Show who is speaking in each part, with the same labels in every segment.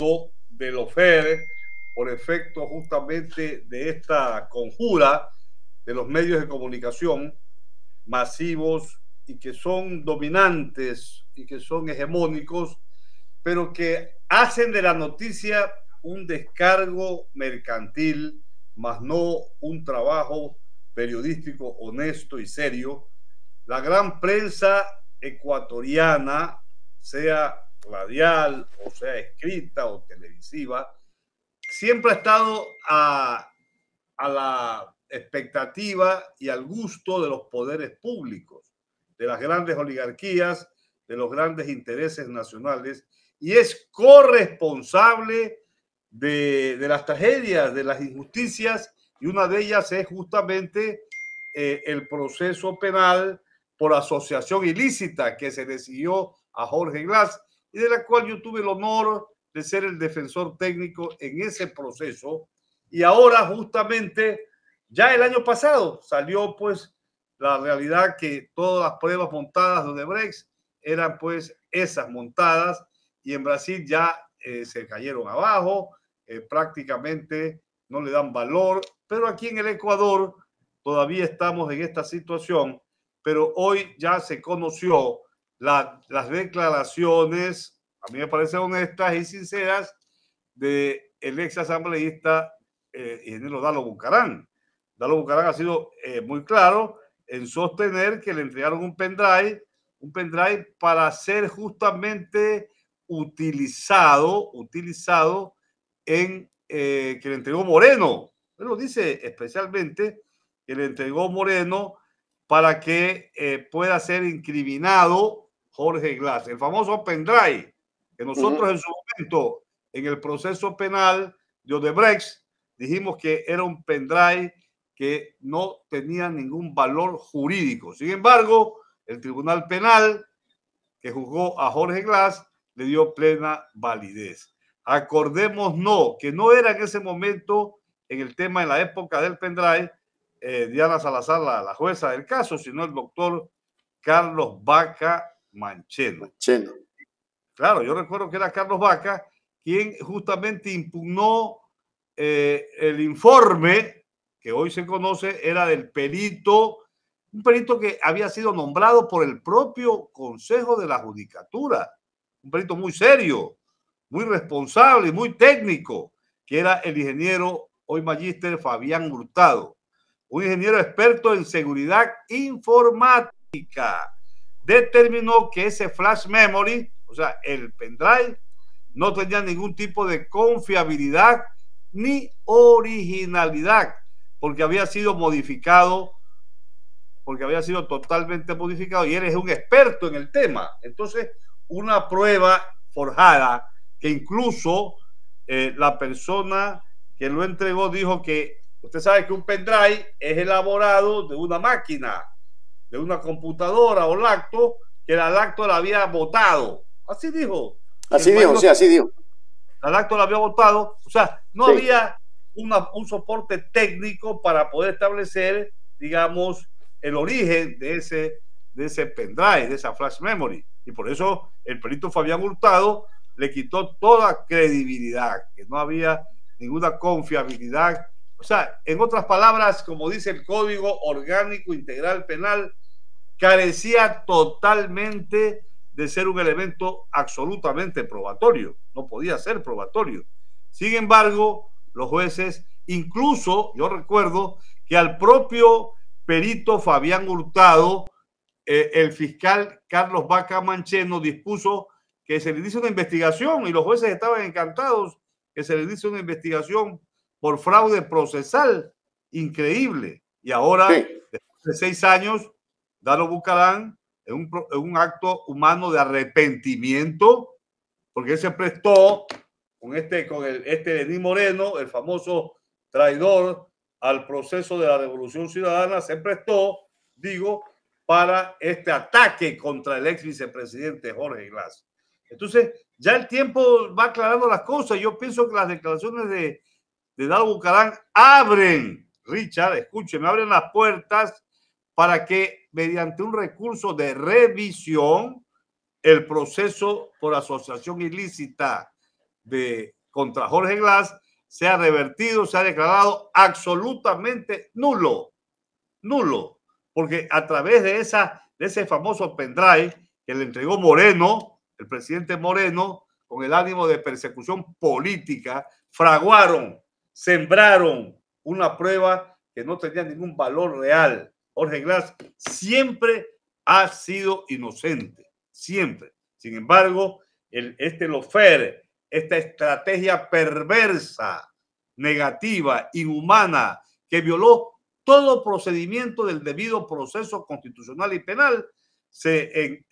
Speaker 1: mundo de los FED por efecto justamente de esta conjura de los medios de comunicación masivos y que son dominantes y que son hegemónicos, pero que hacen de la noticia un descargo mercantil, más no un trabajo periodístico honesto y serio. La gran prensa ecuatoriana, sea radial o sea escrita o televisiva, siempre ha estado a la expectativa y al gusto de los poderes públicos, de las grandes oligarquías, de los grandes intereses nacionales, y es corresponsable de las tragedias, de las injusticias, y una de ellas es justamente el proceso penal por asociación ilícita que se le siguió a Jorge Glass y de la cual yo tuve el honor de ser el defensor técnico en ese proceso. Y ahora justamente, ya el año pasado salió pues la realidad que todas las pruebas montadas de Odebrecht eran pues esas montadas, y en Brasil ya se cayeron abajo, prácticamente no le dan valor, pero aquí en el Ecuador todavía estamos en esta situación, pero hoy ya se conoció las declaraciones, a mí me parecen honestas y sinceras, del ex asambleísta ingeniero Dalo Bucaram. Dalo Bucaram ha sido muy claro en sostener que le entregaron un pendrive para ser justamente utilizado en que le entregó Moreno. Él lo dice especialmente, que le entregó Moreno para que pueda ser incriminado Jorge Glass. El famoso pendrive que nosotros en su momento, en el proceso penal de Odebrecht, dijimos que era un pendrive que no tenía ningún valor jurídico. Sin embargo, el Tribunal Penal que juzgó a Jorge Glass le dio plena validez. Acordémonos que no era en ese momento, en el tema, en la época del pendrive, Diana Salazar, la jueza del caso, sino el doctor Carlos Vaca Mancheno. Claro, yo recuerdo que era Carlos Vaca quien justamente impugnó el informe que hoy se conoce, era del perito, un perito que había sido nombrado por el propio Consejo de la Judicatura, un perito muy serio, muy responsable y muy técnico, que era el ingeniero, hoy magíster, Fabián Hurtado, un ingeniero experto en seguridad informática. Determinó que ese flash memory, o sea, el pendrive, no tenía ningún tipo de confiabilidad ni originalidad, porque había sido modificado, porque había sido totalmente modificado, y él es un experto en el tema. Entonces, una prueba forjada que incluso la persona que lo entregó dijo que usted sabe que un pendrive es elaborado de una máquina, de una computadora o lacto, que la lacto la había botado. Así dijo.
Speaker 2: Así dijo, sí, así dijo.
Speaker 1: La lacto la había botado. O sea, no había un soporte técnico para poder establecer, digamos, el origen de ese pendrive, de esa flash memory. Y por eso el perito Fabián Hurtado le quitó toda credibilidad, que no había ninguna confiabilidad. O sea, en otras palabras, como dice el Código Orgánico Integral Penal, carecía totalmente de ser un elemento absolutamente probatorio. No podía ser probatorio. Sin embargo, los jueces, incluso yo recuerdo que al propio perito Fabián Hurtado, el fiscal Carlos Vaca Mancheno dispuso que se le hiciese una investigación, y los jueces estaban encantados que se le hiciese una investigación por fraude procesal. Increíble. Y ahora, después de 6 años, Dalo Bucaram, en un acto humano de arrepentimiento, porque él se prestó con Lenín Moreno, el famoso traidor al proceso de la Revolución Ciudadana, se prestó, digo, para este ataque contra el ex vicepresidente Jorge Glass. Entonces, ya el tiempo va aclarando las cosas. Yo pienso que las declaraciones de Dalo Bucaram abren, Richard, escúcheme, abren las puertas para que mediante un recurso de revisión el proceso por asociación ilícita contra Jorge Glass se ha revertido, se ha declarado absolutamente nulo, porque a través de ese famoso pendrive que le entregó Moreno, el presidente Moreno, con el ánimo de persecución política, fraguaron, sembraron una prueba que no tenía ningún valor real. Jorge Glass siempre ha sido inocente, siempre. Sin embargo, este lawfare, esta estrategia perversa, negativa, inhumana, que violó todo procedimiento del debido proceso constitucional y penal, se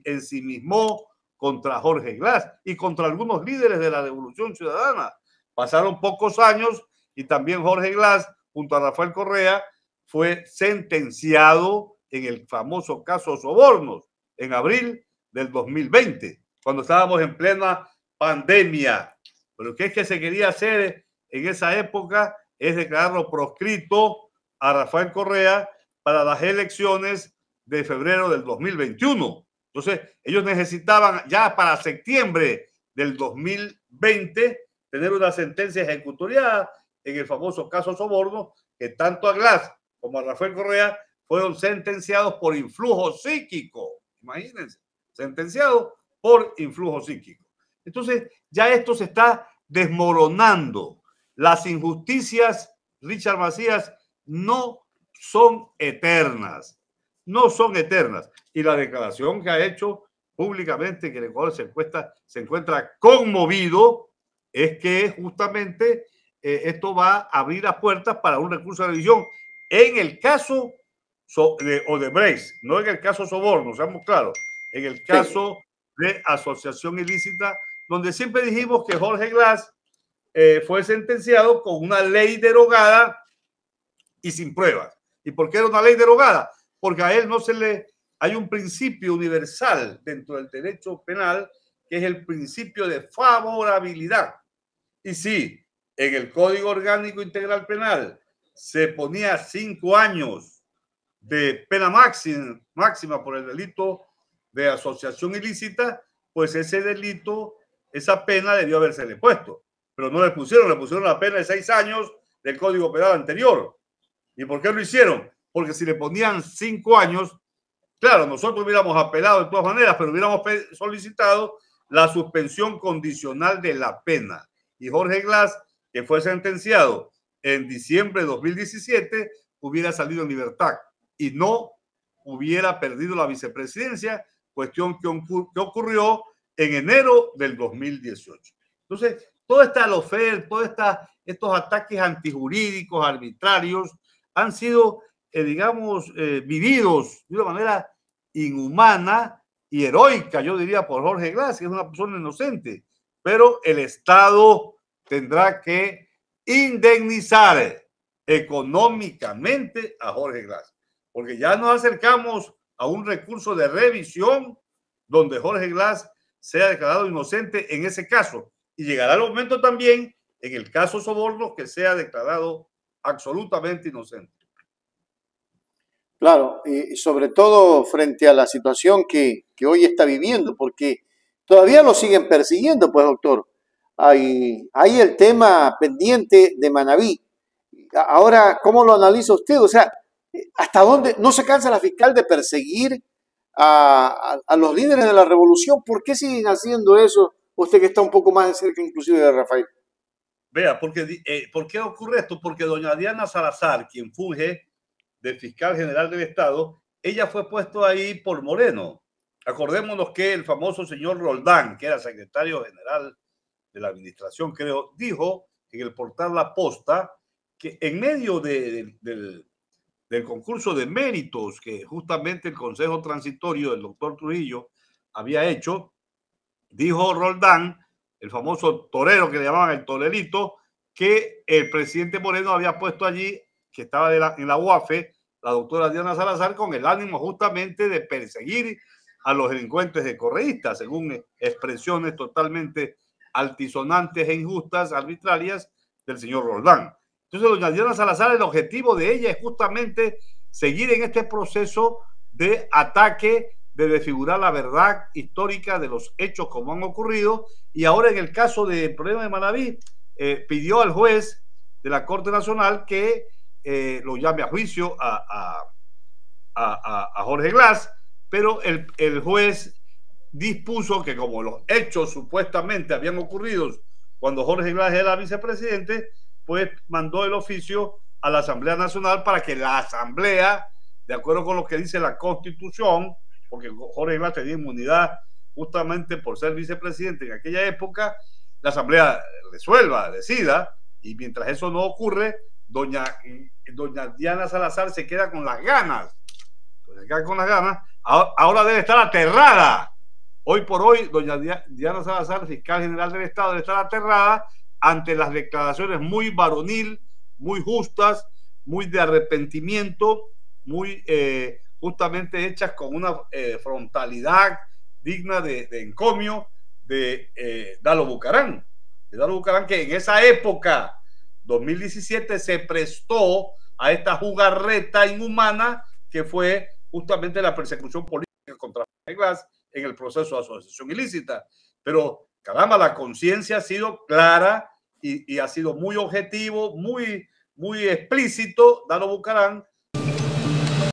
Speaker 1: ensimismó contra Jorge Glass y contra algunos líderes de la Revolución Ciudadana. Pasaron pocos años y también Jorge Glass, junto a Rafael Correa, fue sentenciado en el famoso caso Sobornos en abril del 2020, cuando estábamos en plena pandemia. Pero ¿qué es que se quería hacer en esa época? Es declararlo proscrito a Rafael Correa para las elecciones de febrero del 2021. Entonces, ellos necesitaban ya para septiembre del 2020 tener una sentencia ejecutoriada en el famoso caso Soborno, que tanto a Glass como a Rafael Correa fueron sentenciados por influjo psíquico. Imagínense, sentenciados por influjo psíquico. Entonces, ya esto se está desmoronando. Las injusticias, Richard Macías, no son eternas. No son eternas. Y la declaración que ha hecho públicamente, que el Ecuador se encuentra conmovido, es que justamente esto va a abrir las puertas para un recurso de revisión en el caso de Odebrecht, no en el caso Soborno, seamos claros, en el caso de asociación ilícita, donde siempre dijimos que Jorge Glass fue sentenciado con una ley derogada y sin pruebas. ¿Y por qué era una ley derogada? Porque a él no se le... Hay un principio universal dentro del derecho penal que es el principio de favorabilidad. Y sí, en el Código Orgánico Integral Penal se ponía 5 años de pena máxima por el delito de asociación ilícita, pues ese delito, esa pena debió habérsele puesto. Pero no le pusieron la pena de 6 años del Código Penal anterior. ¿Y por qué lo hicieron? Porque si le ponían 5 años, claro, nosotros hubiéramos apelado de todas maneras, pero hubiéramos solicitado la suspensión condicional de la pena. Y Jorge Glass, que fue sentenciado en diciembre de 2017, hubiera salido en libertad y no hubiera perdido la vicepresidencia, cuestión que ocurrió en enero del 2018. Entonces, toda esta lawfare, todos estos ataques antijurídicos, arbitrarios, han sido, digamos, vividos de una manera inhumana y heroica, yo diría, por Jorge Glass, que es una persona inocente, pero el Estado tendrá que indemnizar económicamente a Jorge Glass, porque ya nos acercamos a un recurso de revisión donde Jorge Glass sea declarado inocente en ese caso, y llegará el momento también en el caso Soborno que sea declarado absolutamente inocente.
Speaker 2: Claro, y sobre todo frente a la situación que hoy está viviendo, porque todavía lo siguen persiguiendo, pues, doctor. Hay el tema pendiente de Manabí. Ahora, ¿cómo lo analiza usted? O sea, ¿hasta dónde no se cansa la fiscal de perseguir a los líderes de la revolución? ¿Por qué siguen haciendo eso? Usted que está un poco más de cerca inclusive de Rafael.
Speaker 1: Vea, ¿por qué ocurre esto? Porque doña Diana Salazar, quien funge de fiscal general del Estado, ella fue puesto ahí por Moreno. Acordémonos que el famoso señor Roldán, que era secretario general de la administración, creo, dijo en el portal La Posta que en medio del concurso de méritos que justamente el Consejo Transitorio del doctor Trujillo había hecho, dijo Roldán, el famoso torero que le llamaban el torerito, que el presidente Moreno había puesto allí, que estaba en la UAFE, la doctora Diana Salazar, con el ánimo justamente de perseguir a los delincuentes de correístas, según expresiones totalmente altisonantes e injustas, arbitrarias del señor Roldán. Entonces, doña Diana Salazar, el objetivo de ella es justamente seguir en este proceso de ataque de desfigurar la verdad histórica de los hechos como han ocurrido. Y ahora en el caso del problema de Manaví, pidió al juez de la Corte Nacional que lo llame a juicio a Jorge Glass, pero el juez dispuso que como los hechos supuestamente habían ocurrido cuando Jorge Glass era vicepresidente, pues mandó el oficio a la Asamblea Nacional para que la Asamblea, de acuerdo con lo que dice la Constitución, porque Jorge Glass tenía inmunidad justamente por ser vicepresidente en aquella época, la Asamblea resuelva, decida, y mientras eso no ocurre, doña Diana Salazar se queda con las ganas. Se queda con las ganas. Ahora debe estar aterrada. Hoy por hoy, doña Diana Salazar, fiscal general del Estado, debe estar aterrada ante las declaraciones muy varonil, muy justas, muy de arrepentimiento, muy justamente hechas con una frontalidad digna de encomio de Dalo Bucarán. De Dalo Bucarán, que en esa época, 2017, se prestó a esta jugarreta inhumana que fue justamente la persecución política contra Glass en el proceso de asociación ilícita. Pero, caramba, la conciencia ha sido clara y ha sido muy objetivo, muy explícito, Dalo Bucarán,